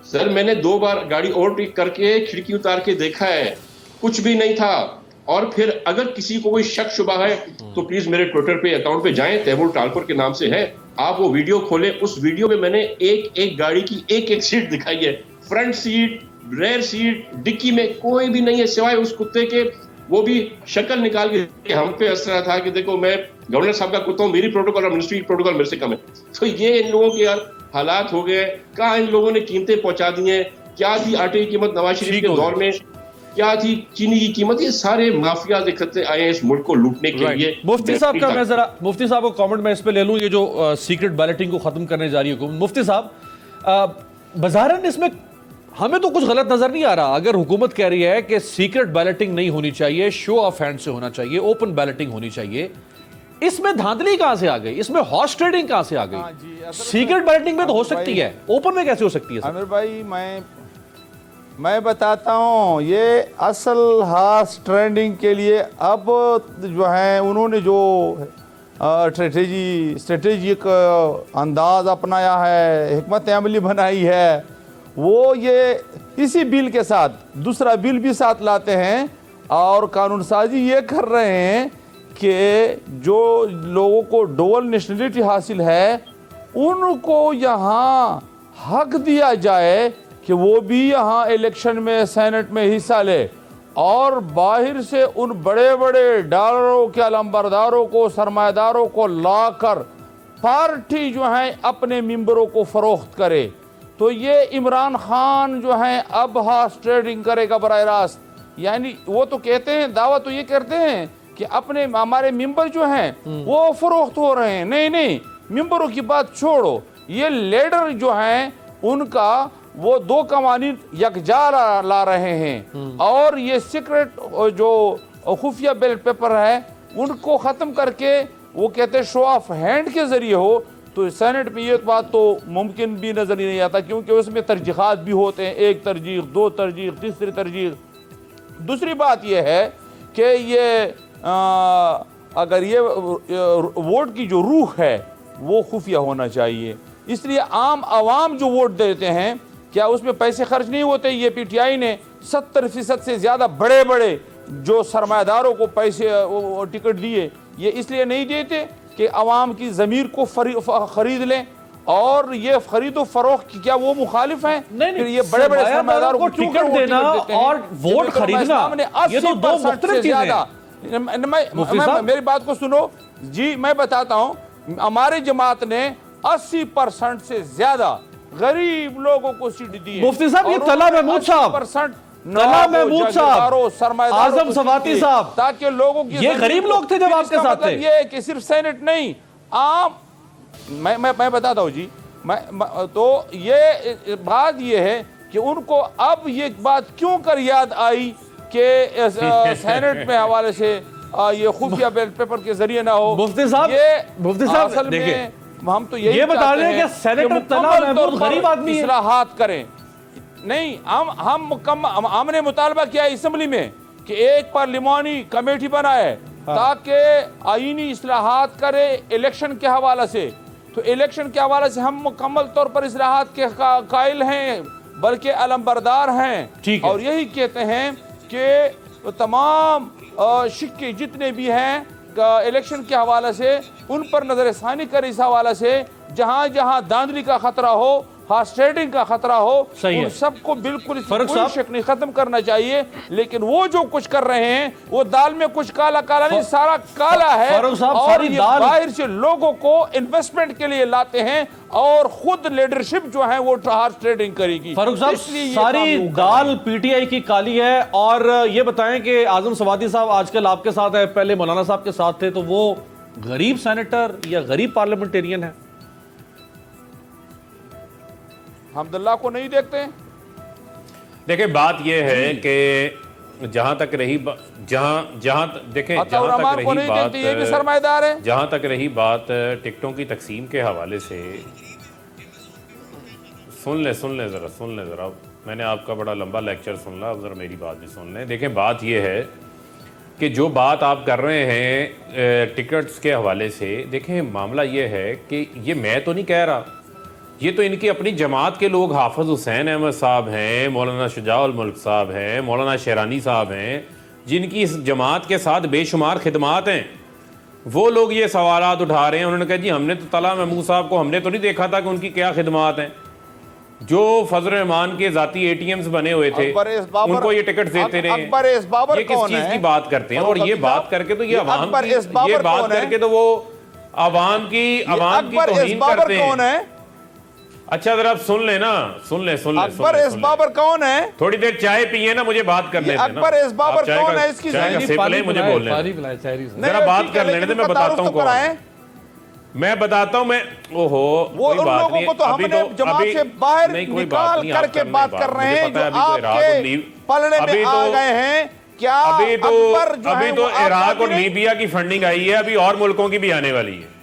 सर मैंने 2 बार गाड़ी ओवरटेक करके खिड़की उतार के देखा है, कुछ भी नहीं था। और फिर अगर किसी को कोई शक शुबा है तो प्लीज मेरे ट्विटर पे अकाउंट पे जाएं, तैमूर टालपुर के नाम से है, आप वो वीडियो खोलें। उस वीडियो में मैंने एक गाड़ी की एक सीट दिखाई है, front seat, rear seat, dickey में कोई भी नहीं है सिवाय उस कुत्ते के। वो भी शक्ल निकाल के हम पे हंस रहा था कि देखो मैं गवर्नर साहब का कुत्ता हूं, मेरी प्रोटोकॉल और मिनिस्ट्री प्रोटोकॉल मेरे से कम है। तो ये इन लोगों के यार हालात हो गए। कहाँ इन लोगों ने कीमतें पहुंचा दी हैं। क्या थी आटे की कीमत नवाज शरीफ के दौर में, क्या थी चीनी की कीमत। ये सारे माफिया दिखते आए हैं इस मुल्क को लूटने के लिए। मुफ्ती साहब का मैं जरा मुफ्ती साहब को कमेंट में इस पे ले लूं, ये जो सीक्रेट बैलेटिंग को खत्म करने जा रही है मुफ्ती साहब, बज़ाहिरन इसमें हमें तो कुछ गलत नजर नहीं आ रहा। अगर हुकूमत कह रही है कि सीक्रेट बैलेटिंग नहीं होनी चाहिए, शो ऑफ हैंड से होना चाहिए, ओपन बैलेटिंग होनी चाहिए, इसमें धांधली कहां से आ गई, इसमें हॉर्स ट्रेडिंग कहां से आ गई? सीक्रेट बैलेटिंग में तो हो सकती है, ओपन में कैसे हो सकती है? आमिर भाई मैं बताता हूँ, ये असल हॉर्स ट्रेडिंग के लिए अब जो है उन्होंने जो स्ट्रेटेजिक अंदाज अपनाया है, हिकमत अमली बनाई है, वो ये इसी बिल के साथ दूसरा बिल भी साथ लाते हैं और कानून साजी ये कर रहे हैं कि जो लोगों को डुअल नेशनलिटी हासिल है उनको यहाँ हक दिया जाए कि वो भी यहाँ इलेक्शन में सेनेट में हिस्सा ले, और बाहर से उन बड़े बड़े डॉलरों के अलंबरदारों को, सरमाएदारों को लाकर पार्टी जो है अपने मेंबरों को फरोख्त करे। तो ये इमरान खान जो है अब हॉर्स ट्रेडिंग करेगा बराह रास्त। यानी वो तो कहते हैं, दावा तो ये करते हैं कि अपने हमारे मेंबर जो हैं वो फरोख्त हो रहे हैं। नहीं नहीं, मेंबरों की बात छोड़ो, ये लीडर जो हैं उनका वो दो कवानीन यकजा ला रहे हैं और ये सीक्रेट जो खुफिया बैलेट पेपर है उनको ख़त्म करके वो कहते हैं शो ऑफ हैंड के ज़रिए हो, तो सेनेट में ये बात तो मुमकिन भी नज़र नहीं आता, क्योंकि उसमें तरजीहात भी होते हैं, एक तरजीह, दो तरजीह, तीसरी तरजीह। दूसरी बात यह है कि ये अगर ये वोट की जो रूह है वो खुफिया होना चाहिए, इसलिए आम आवाम जो वोट देते हैं क्या उसमें पैसे खर्च नहीं होते। ये पीटीआई ने 70% से ज़्यादा बड़े बड़े जो सरमायादारों को पैसे टिकट दिए, ये इसलिए नहीं देते कि आवाम की ज़मीर को खरीद लें, और ये खरीदो फरोख्त की क्या वो मुखालिफ हैं? नहीं, ये बड़े बड़े सरमायादारों को टिकट देना और वोट खरीदना ये तो दो मुख्तलिफ चीजें हैं। मेरी बात को सुनो जी, मैं बताता हूँ, हमारी जमात ने 80% से ज्यादा गरीब लोगों को सीट दी है। मुफ्ती साहब, ये तला महमूद साहब, तला महमूद साहब, आजम सवाती साहब, ताकि लोगों की ये गरीब लोग थे जब आपके साथ थे। ये कि सिर्फ सेनेट नहीं, आम मैं बताता हूँ जी, तो ये बात ये है कि उनको अब ये बात क्यों कर याद आई कि सेनेट में हवाले से ये खुफिया बैलेट पेपर के जरिए ना हो। मुफ्ती साहब देखिए, हम तो यही बता रहे हैं कि सेनेटर तला महमूद गरीब आदमी है। इस्लाहात करें, नहीं हमने मुतालबा किया असेंबली में कि एक पार्लिमानी कमेटी बनाए ताकि आईनी इस्लाहात करे इलेक्शन के हवाले से। तो इलेक्शन के हवाले से हम मुकम्मल तौर पर इस्लाहात के कायल हैं, बल्कि अलमबरदार हैं, और यही कहते हैं कि तमाम शिक्के जितने भी हैं इलेक्शन के हवाले से उन पर नजरसानी कर, इस हवाले से जहां जहां धांधली का खतरा हो, हॉर्स ट्रेडिंग का खतरा हो, उन सबको बिल्कुल कोई शक नहीं, खत्म करना चाहिए। लेकिन वो जो कुछ कर रहे हैं वो दाल में कुछ काला काला नहीं, सारा काला है, और ये बाहर से लोगों को इन्वेस्टमेंट के लिए लाते हैं और खुद लीडरशिप जो है वो हॉर्स ट्रेडिंग करेगी। फारूक साहब, सारी दाल पीटीआई की काली है। और ये बताएं कि आजम सवाती साहब आजकल आपके साथ है, पहले मौलाना साहब के साथ थे, तो वो गरीब सेनेटर या गरीब पार्लियामेंटेरियन है? हमदुल्ला को नहीं देखते। देखिए, बात यह है कि जहां तक रही जहां देखें, जहां तक रही बात, ये भी सरमाएदार है। जहां तक रही बात टिकटों की तकसीम के हवाले से, सुन ले जरा, मैंने आपका बड़ा लंबा लेक्चर सुन ला, अब जरा मेरी बात भी सुन लें। देखें, बात यह है कि जो बात आप कर रहे हैं टिकट्स के हवाले से, देखें मामला ये है कि ये मैं तो नहीं कह रहा, ये तो इनकी अपनी जमात के लोग, हाफिज हुसैन अहमद साहब हैं, मौलाना शुजाउल मुल्क साहब हैं, मौलाना शेरानी साहब हैं, जिनकी इस जमात के साथ बेशुमार खिदमात हैं, वो लोग ये सवालात उठा रहे हैं। उन्होंने कहा जी हमने तो तला महमूद साहब को हमने तो नहीं देखा था कि उनकी क्या खिदमात हैं। जो फजल रहमान के जाती एटीएम्स बने हुए थे उनको ये टिकट देते रहे, ये किस चीज की बात करते हैं? और ये बात करके तो ये अवाम की, ये बात करके तो वो अवाम की तौहीन करते हैं। अच्छा, जरा सुन ले ना, सुन ले। अकबर एस बाबर कौन है? थोड़ी देर चाय पिए ना, मुझे बात करने देना। अकबर एस बाबर कौन है? इसकी मुझे बोलने, जरा बात कर लेने दे, मैं बताता हूँ कौन। मैं बताता हूँ, मैं ओहो वो उन लोगों को तो हमने जमात से बाहर निकाल करके बात कर रहे हैं जो आपके पलड़े में आ गए हैं। क्या अभी तो इराक और लीबिया की फंडिंग आई है, अभी और मुल्कों की भी आने वाली है।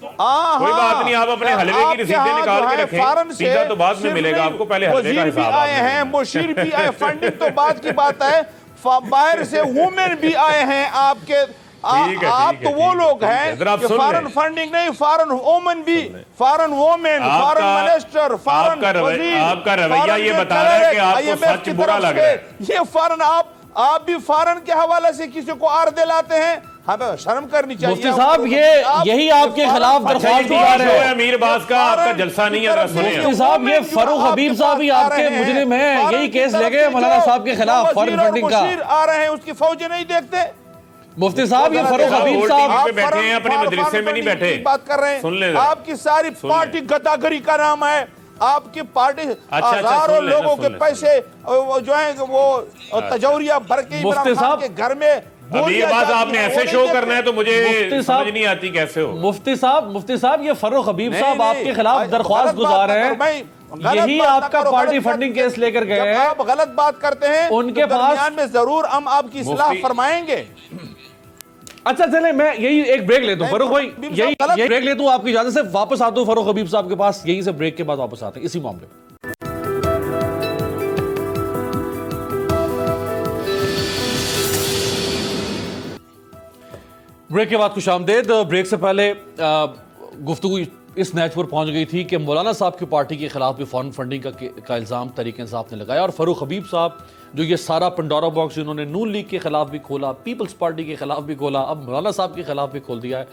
कोई बात नहीं, आप अपने हलवे की रसीदें निकाल के रखें, सीधा तो बाद में मिलेगा आपको, पहले हलवे का हिसाब आए हैं, मुशीर भी आए, फंडिंग तो बाद की बात है, बाहर से वुमेन भी आए हैं आपके। आप तो वो लोग हैं कि फॉरेन फंडिंग नहीं, फॉरेन वुमेन भी, foreign women, foreign minister, foreign वजीर, आपका रवैया ये बता रहा है कि आपको सच बुरा लग रहा है। ये फॉरेन, आप भी फॉरेन के हवाले से किसी को आर दिलाते हैं, हमें शर्म करनी चाहिए। मुफ्ती साहब, यही आपके खिलाफ दरख्वास्त दिखा रहे हैं। अमीर बास का आपका जलसा नहीं है। मुफ्ती साहब, ये फरूख हबीब साहब ही आपके मुजरिम हैं, यही केस ले गए मौलाना साहब के खिलाफ फॉरेन फंडिंग का। आ रहे हैं, उसकी फौजें नहीं देखते। मुफ्ती साहब, ये फरूख हबीब साहब बैठे हैं अपने मदरसे में, नहीं बैठे, बात कर रहे हैं। सुन ले, आपकी सारी पार्टी गदागरी का नाम है, आपकी पार्टी अच्छा, हजारों सुन लेना, लोगों सुन के लेना। पैसे जो है वो तजौरिया भर के मुफ्ती इमरान खान साहब, के घर में अमीर गोलियां बात जाती आपने हैं, ऐसे वो शो नहीं करना है तो मुझे मुफ्ती साहब- समझ नहीं आती कैसे हो। मुफ्ती साहब ये फरूख हबीब नहीं, साहब नहीं, आपके खिलाफ गलत दरख्वास्त बात गुजार ना हैं। करो, भाई, गलत यही बात ना आपका करो, पार्टी गलत बात फंडिंग कर- केस लेकर गए जब हैं। आप गलत बात करते हैं उनके तो पास- दरमियान में जरूर हम आपकी इस्लाह मुफ्ती- फरमाएंगे। अच्छा चले, मैं यही एक ब्रेक लेता हूँ नहीं, फरूख भाई, हबीब यही साहब गलत- यही ब्रेक लेता हूँ आपकी इजाजत से, वापस आता हूँ फरूख हबीब साहब के पास, यहीं से ब्रेक के बाद वापस आते हैं इसी मामले में। ब्रेक के बाद खुशामदेद। ब्रेक से पहले गुफ्तगू इस नैच पर पहुंच गई थी कि मौलाना साहब की पार्टी के खिलाफ भी फॉरेन फंडिंग का इल्ज़ाम तहरीक इंसाफ ने लगाया, और फरूख हबीब साहब जो ये सारा पंडोरा बॉक्स इन्होंने नून लीग के खिलाफ भी खोला, पीपल्स पार्टी के खिलाफ भी खोला, अब मौलाना साहब के खिलाफ भी खोल दिया है।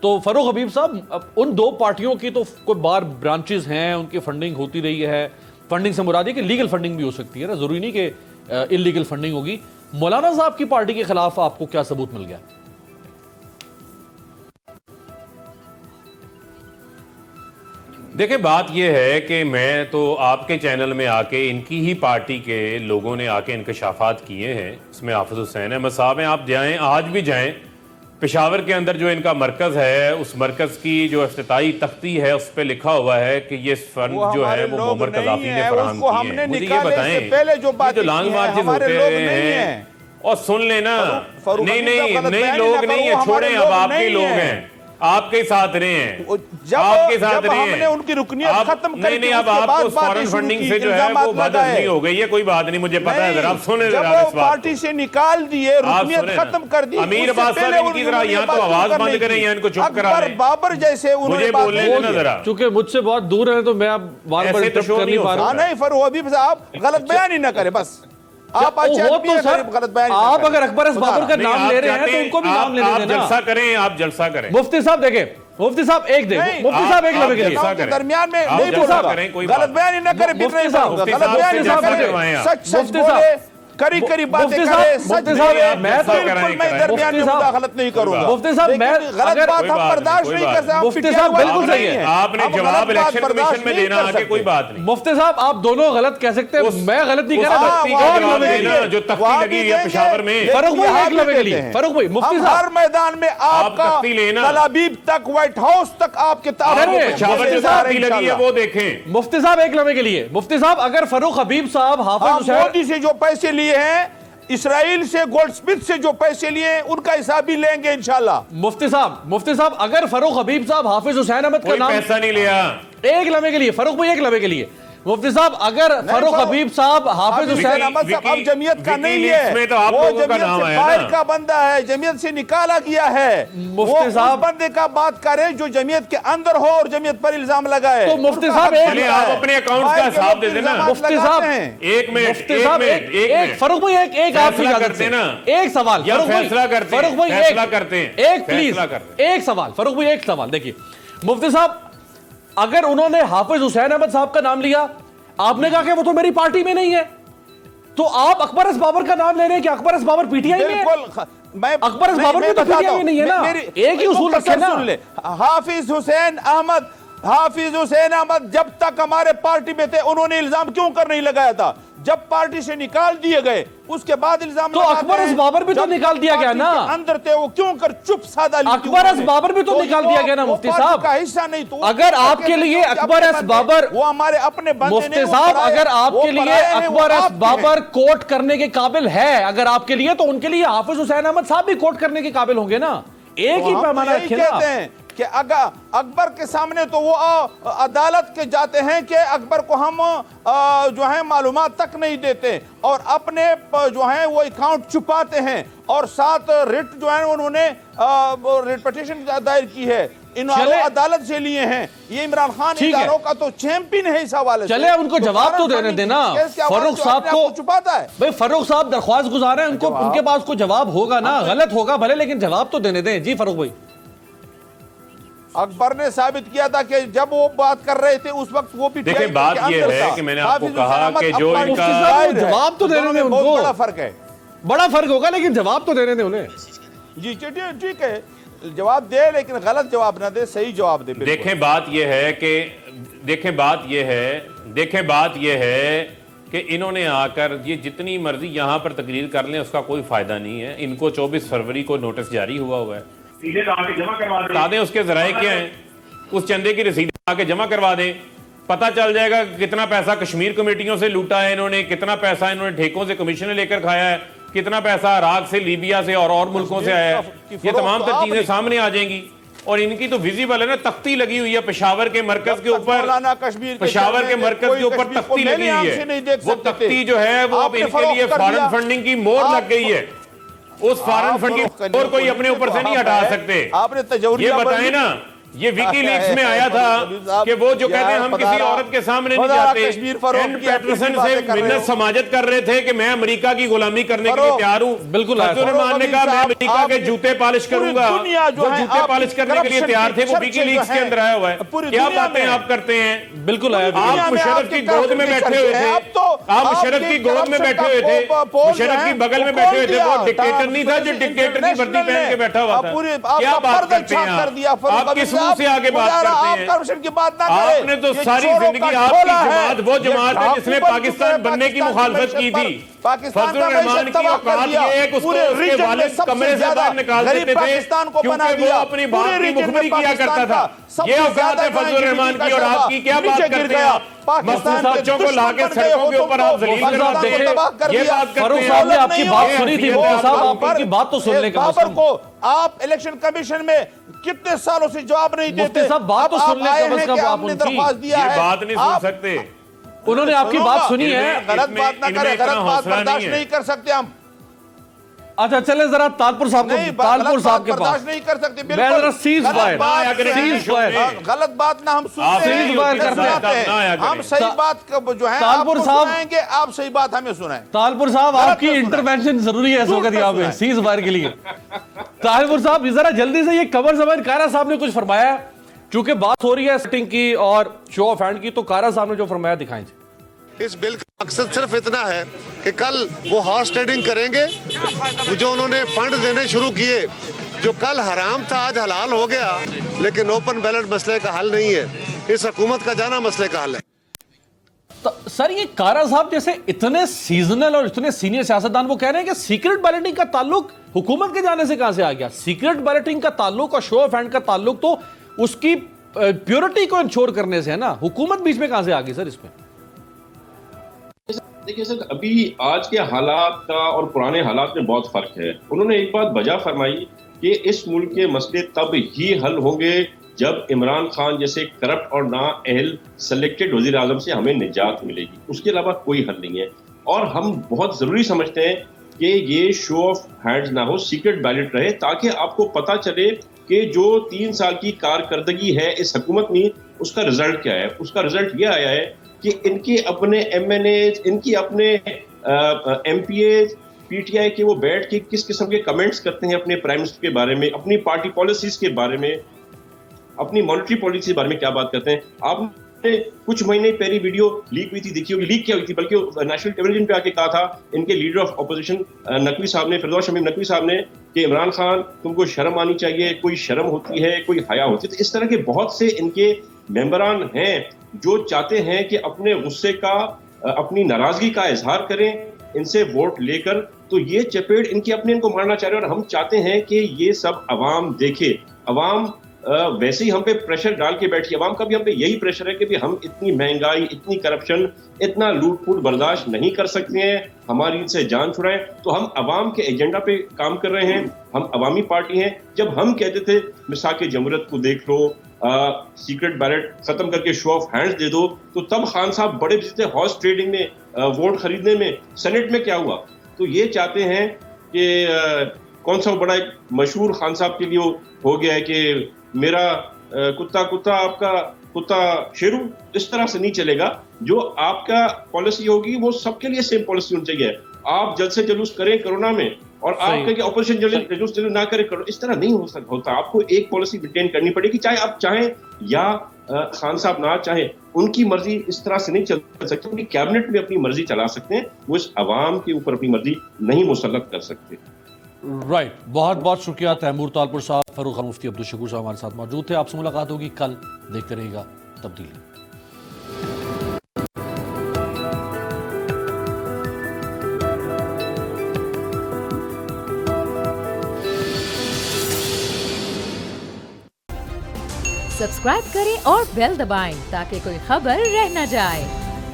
तो फरूख हबीब साहब, अब उन दो पार्टियों की तो कोई बार ब्रांचेस हैं, उनकी फंडिंग होती रही है। फंडिंग से मुराद है कि लीगल फंडिंग भी हो सकती है ना, ज़रूरी नहीं कि इलीगल फंडिंग होगी। मौलाना साहब की पार्टी के खिलाफ आपको क्या सबूत मिल गया? देखिए, बात यह है कि मैं तो आपके चैनल में आके इनकी ही पार्टी के लोगों ने आके इंकशाफात किए हैं। इसमें हाफिज हुसैन अहमद साहब हैं, आप जाएं, आज भी जाएं, पेशावर के अंदर जो इनका मरकज है, उस मरकज की जो इफ्तिताई तख्ती है उस पर लिखा हुआ है कि ये फंड जो है वो मोमर कज़ाफ़ी ने फराहम किए हैं। मुझे ये बताएं, पहले जो ये जो लॉन्ग मार्चेस होते हैं और सुन लेना, नहीं नहीं नहीं लोग नहीं है, छोड़ें, अब आपके लोग हैं, आपके साथ रहे हैं, आपके साथ रहे हैं। हमने उनकी रुकनियत खत्म कर नहीं नहीं, अब आपको फॉरेन फंडिंग से जो है वो बात नहीं हो गई है, कोई बात नहीं, मुझे पता है। जरा आप सुने जरा इस बात पार्टी से निकाल दिए, रुकनियत खत्म कर दी। अमीर अब्बास साहब इनकी जरा यहाँ तो आवाज बंद करें या इनको चुप करा दें। बाबर जैसे मुझे बोलने देना जरा, चूंकि मुझसे बहुत दूर है तो मैं अब बार बार ऐसे तो शो कर नहीं नहीं हो पा रहा। नहीं फरूख हबीब साहब गलत बयान ही ना करें, बस आप अच्छे वो आदमी तो हैं, सर, गलत बयान ही ना आप करें। अगर अकबर बाबर का नहीं, नाम आप ले रहे हैं चाहते तो उनको भी नाम लेने आप देना। जलसा करें, आप जलसा करें। मुफ्ती साहब देखें, मुफ्ती साहब एक देख, नहीं, मुफ्ती साहब एक आप लम्हे के लिए जलसा के करें। दरमियान में आप नहीं जलसा बोला, करें, कोई गलत बात बयान ही ना करें, मुफ्ती बिल्कुल साहब, गलत मुफ्ती बयान ही ना साहब, करें, सच सच मुफ्ती बोले, साहब, करी करी बातें मुफ्ती करे, साहब, सच मुफ्ती बोले, साहब, मैं तो- बिल्कुल मैं दरमियान में मुफ्ती साहब, मुदाखलत नहीं करूंगा। मुफ्ती साहब, लेकिन मैं गलत अगर- बात कोई हम बात बर्दाश्त नहीं, नहीं कोई कर सकते, हम मुफ्ती पिटिया साहब, हुआ बिल्कुल नहीं सही है। है। आपने हम जवाब गलत बात इलेक्शन बर्दाश्त कमीशन में नहीं देना कर आके कोई सकते। बात नहीं। मुफ्ती साहब आप दोनों गलत कह सकते हैं, मैं गलत नहीं कह रहा। तख्ती का और जवाब लम्हे देना, के लिए। जो तख्ती लगी है पेशावर में। फरूख भाई यहाँ एक लम्हे के भी लिए, देते हैं। फरूख भाई, मुफ्ती हम साहब हर मैदान में आपका तख्ती लेना। तलाबीब तक, व्हाइट हाउस तक आपके अरे, पेशावर जो तख्ती लगी है वो देखें। मुफ्ती साहब एक लम्हे के लिए, मुफ्ती साहब अगर फरूख हबीब साहब हाफिज हुसैन मोदी से जो पैसे लिए हैं, इसराइल से गोल्डस्मिथ से जो पैसे लिए हैं, उनका हिसाब भी लेंगे इंशाल्लाह। मुफ्ती साहब अगर फरूख हबीब साहब हाफिज हुसैन अहमद का कोई नाम पैसा नहीं लिया। एक लम्हे के लिए, फरूख भाई एक लम्हे के लिए, मुफ्ती साहब अगर फरूख फरूख- हबीब साहब हाफिज हुसैन अहमद साहब अब जमीयत का नहीं विकीलीक्स है, में तो आप वो लोगों का जमीयत नाम से आया बाहर ना। का बंदा है, जमीयत से निकाला गया है। मुफ्ती वो उस साहब- बंदे का बात करें जो जमीयत के अंदर हो और जमीयत पर इल्जाम लगाए। तो मुफ्ती उनका साहब हक एक- बनता चलिए, आप है। अपने अकाउंट बाहर का के हिसाब लोग दे देना। इल्जामात मुफ्ती लगाते साहब हैं। एक मिनट, मुफ्ती साहब एक फरूख भाई एक आपकी फैसला इजाजत करते से ना। एक सवाल, या फरूख भाई, फैसला करते हैं, फरूख भाई फैसला करते हैं, एक प्लीज फैसला करते हैं। एक सवाल, फरूख भाई एक सवाल। देखिए मुफ्ती साहब, अगर उन्होंने हाफिज हुसैन अहमद साहब का नाम लिया, आपने कहा कि वो तो मेरी पार्टी में नहीं है, तो आप अकबर बाबर का नाम ले रहे हैं कि अकबर बाबर पीटीआई में है? बिल्कुल, मैं अकबर नहीं, बाबर मैं भी तो बताता पीटीआई हूं। में नहीं है ना, मेरी- एक ही उसूल मुख्तसर रखे ना। सुन ले। हाफिज हुसैन अहमद जब तक हमारे पार्टी में थे, उन्होंने इल्जाम क्यों कर नहीं लगाया था? जब पार्टी से निकाल दिए गए उसके बाद इल्जाम तो लगाते अकबर हैं। बाबर भी तो जब निकाल दिया गया पार्टी ना। के अंदर थे वो क्यों कर चुप सादा ली थी अकबर उन्होंने। बाबर भी तो निकाल वो- दिया गया ना वो मुफ्ती पार्टी साहब। का हिस्सा नहीं तो अगर आपके लिए अकबर बाबर, वो हमारे अपने बंदे मुफ्ती नहीं, वो साहब पराए- अगर वो आपके लिए पराए हैं, वो अकबर आपके हैं। बाबर कोट करने के काबिल है, अगर आपके लिए, तो उनके लिए हाफिज हुसैन अहमद साहब भी कोट करने के काबिल होंगे ना। एक ही हम पैमाना यही रखें कहते ना। हैं कि अगर अकबर के सामने तो वो अदालत के जाते हैं कि अकबर को हम जो है मालूमात तक नहीं देते और अपने जो है वो अकाउंट छुपाते हैं, और साथ रिट जो है उन्होंने रिट पिटीशन दायर की है, इन अदालत से लिए हैं। ये इमरान खान इदारों का तो चैंपियन है इस हवाले से। चले उनको जवाब तो देने देना। फरूख साहब को छुपाता है भाई, फरूख साहब दरख्वास्त गुजार हैं, उनको उनके पास कोई जवाब होगा ना, गलत होगा भले, लेकिन जवाब तो देने दें। जी फरूख भाई, अकबर ने साबित किया था कि जब वो बात कर रहे थे उस वक्त वो भी देखिए, ट्रेन बात के ये अंदर है था। कि मैंने आपको हाफिज कहा हुसैन अहमद कि जो अपना इनका- जाहिर है, जवाब तो देने दोनों दें में बहुत उनको। बड़ा फर्क है। बड़ा फर्क होगा, लेकिन जवाब तो देने दें उन्हें। जी ठीक है। जवाब दे, लेकिन गलत जवाब ना दे, सही जवाब दे। देखें बात यह है कि इन्होंने आकर ये जितनी मर्जी यहां पर तकरीर कर लें उसका कोई फायदा नहीं है। इनको 24 फरवरी को नोटिस जारी हुआ है, सीधे आके जमा करवा दें, बता दें उसके जराए क्या हैं, उस चंदे की रसीद आके जमा करवा दें, पता चल जाएगा कितना पैसा कश्मीर कमेटियों से लूटा है इन्होंने, कितना पैसा इन्होंने ठेकों से कमीशन लेकर खाया है, कितना पैसा इराक से, लीबिया से और मुल्कों से आया है। ये तमाम तर चीजें सामने आ जाएंगी और इनकी तो विजिबल है ना, तख्ती लगी हुई है पेशावर के मरकज के ऊपर, पेशावर के मरकज के ऊपर तख्ती लगी हुई है। वो तख्ती जो है वो अब इनके लिए फॉरेन फंडिंग की मोहर लग गई है। उस फॉरेन फंडिंग और कोई अपने ऊपर से नहीं हटा सकते। ये बताएं ना, ये विकीलीक्स में आया था कि वो जो कहते हैं हम किसी औरत के सामने नहीं जाते, एन पैटरसन से मिन्नत समाजत कर रहे थे कि मैं अमेरिका की गुलामी करने के लिए तैयार हूं। बिल्कुल ने कहा मैं अमेरिका के जूते पॉलिश करूंगा, जो जूते पॉलिश करने के लिए तैयार थे वो विकीलीक्स के अंदर आया हुआ है। क्या बातें आप करते हैं? बिल्कुल आप मुशर्रफ की गोद में बैठे हुए थे, आप मुशर्रफ की गोद में बैठे हुए थे, मुशर्रफ की बगल में बैठे हुए थे, वो डिक्टेटर नहीं था जो डिक्टेटर की वर्दी पहन के बैठा हुआ था। क्या बात करते हैं आप? किस मुंह से आगे बात करते हैं? करप्शन की बात ना करें। आपने तो सारी जिंदगी आपकी जमात वो जमात है जिसने पाकिस्तान बनने की मुखालफत की थी। फजलुर रहमान की औकात ये है कि उसको उसके वालिद कमरे से बाहर निकाल देते थे क्योंकि वो अपनी बात की मुखबिरी किया करता था। ये औकात है फजलुर रहमान की और आपकी। क्या बात करते हैं आप? मसूद बच्चों को लाके सड़कों के ऊपर आप जलील करते हैं, ये बात करते हैं। साहब ने आपकी बात सुनी थी, साहब आपकी बात तो सुनने का बाबर को आप इलेक्शन कमीशन में कितने सालों से जवाब नहीं देते? साहब बात तो सुनने का बस कब आप उनकी ये बात नहीं सुन सकते। उन्होंने आपकी बात सुनी है, गलत बात ना करें, गलत बात बर्दाश्त नहीं कर सकते हम। अच्छा चले जरा तालपुर साहब को, तालपुर साहब के पास नहीं कर सकते। गलत बात ना हम सुनते हैं, हम सही बात जो है तालपुर साहब सुनाएंगे, आप सही बात हमें सुनाएं। तालपुर साहब आपकी इंटरवेंशन जरूरी है इस वक्त यहाँ पे सीज फायर के लिए। तालपुर साहब जरा जल्दी से, ये कमर जमान कारा साहब ने कुछ फरमाया, चूंकि बात हो रही है सेटिंग की और शो ऑफ हैंड की, तो कारा साहब ने जो फरमाया दिखाएं। इस बिल का मकसद सिर्फ इतना है कि कल वो हॉर्स ट्रेडिंग करेंगे, जो उन्होंने फंड देने शुरू किए, जो कल हराम था आज हलाल हो गया, लेकिन ओपन बैलेट मसले का हल नहीं है, इस हुकूमत का जाना मसले का हल है। तो सर ये कारा साहब जैसे इतने सीजनल और इतने सीनियर सियासतदान वो कह रहे हैं कि सीक्रेट बैलेटिंग का ताल्लुक हुकूमत के जाने से कहां से आ गया? सीक्रेट बैलेटिंग का ताल्लुक और शो ऑफ हैंड का ताल्लुक तो उसकी प्योरिटी को इंश्योर करने से है ना, हुकूमत बीच में कहां से आ गई सर इसमें? देखिए सर, अभी आज के हालात का और पुराने हालात में बहुत फर्क है। उन्होंने एक बात बजा फरमाई कि इस मुल्क के मसले तब ही हल होंगे जब इमरान खान जैसे करप्ट और नाअहल सेलेक्टेड वजीर आजम से हमें निजात मिलेगी, उसके अलावा कोई हल नहीं है। और हम बहुत जरूरी समझते हैं कि ये शो ऑफ हैंड्स ना हो, सीक्रेट बैलेट रहे, ताकि आपको पता चले कि जो 3 साल की कारकर्दगी है इस हुकूमत में, उसका रिजल्ट क्या है। उसका रिजल्ट ये आया है कि इनके अपने MNAs, इनकी अपने MPAs, PTI के वो बैठ के किस किस्म के कमेंट्स करते हैं अपने प्राइम मिनिस्टर के बारे में, अपनी पार्टी पॉलिसीज के बारे में, अपनी मॉनेटरी पॉलिसी के बारे में क्या बात करते हैं। आपने कुछ महीने पहले वीडियो लीक हुई थी, देखी होगी, लीक क्या हुई थी, बल्कि नेशनल टेलीविजन पे आके कहा था इनके लीडर ऑफ अपोजिशन नकवी साहब ने, फिरदौस शमीम नकवी साहब ने, कि इमरान खान तुमको शर्म आनी चाहिए, कोई शर्म होती है, कोई हया होती है। तो इस तरह के बहुत से इनके मेंबरान हैं जो चाहते हैं कि अपने गुस्से का, अपनी नाराजगी का इजहार करें इनसे वोट लेकर। तो ये चपेट इनकी अपने इनको मारना चाह रहे हैं और हम चाहते हैं कि ये सब अवाम देखे। अवाम वैसे ही हम पे प्रेशर डाल के बैठी, अवाम का भी हम पे यही प्रेशर है कि भी हम इतनी महंगाई, इतनी करप्शन, इतना लूट फूट बर्दाश्त नहीं कर सकते हैं, हमारी इनसे जान छुड़ाएं। तो हम अवाम के एजेंडा पे काम कर रहे हैं, हम अवामी पार्टी हैं। जब हम कहते थे मिसाक जमहूरियत को देख लो, सीक्रेट बैलेट खत्म करके शो ऑफ हैंड्स दे दो, तो तब खान साहब बड़े बिजी थे हॉर्स ट्रेडिंग में, वोट खरीदने में। सेनेट में क्या हुआ? तो ये चाहते हैं कि कौन सा बड़ा एक मशहूर खान साहब के लिए हो गया है कि मेरा कुत्ता कुत्ता आपका कुत्ता शेरू, इस तरह से नहीं चलेगा। जो आपका पॉलिसी होगी वो सबके लिए सेम पॉलिसी होनी चाहिए। आप जल्द से जुलूस करें कोरोना में और आप कहें कि ऑपोजिशन जुलूस ना करे, इस तरह नहीं होता। आपको एक पॉलिसी मेंटेन करनी पड़ेगी, चाहे आप चाहें या खान साहब ना चाहें। उनकी मर्जी इस तरह से नहीं चल सकती, उनकी कैबिनेट में अपनी मर्जी चला सकते हैं, वो इस अवाम के ऊपर अपनी मर्जी नहीं मुसल्लत कर सकते। राइट, बहुत बहुत शुक्रिया तैमूर तालपुर साहब। फरूक खान मुफ्ती अब्दुल शकूर साहब हमारे साथ मौजूद थे। आपसे मुलाकात होगी कल। देखते रहिएगा तब्दीली। सब्सक्राइब करें और बेल दबाएं ताकि कोई खबर रह न जाए।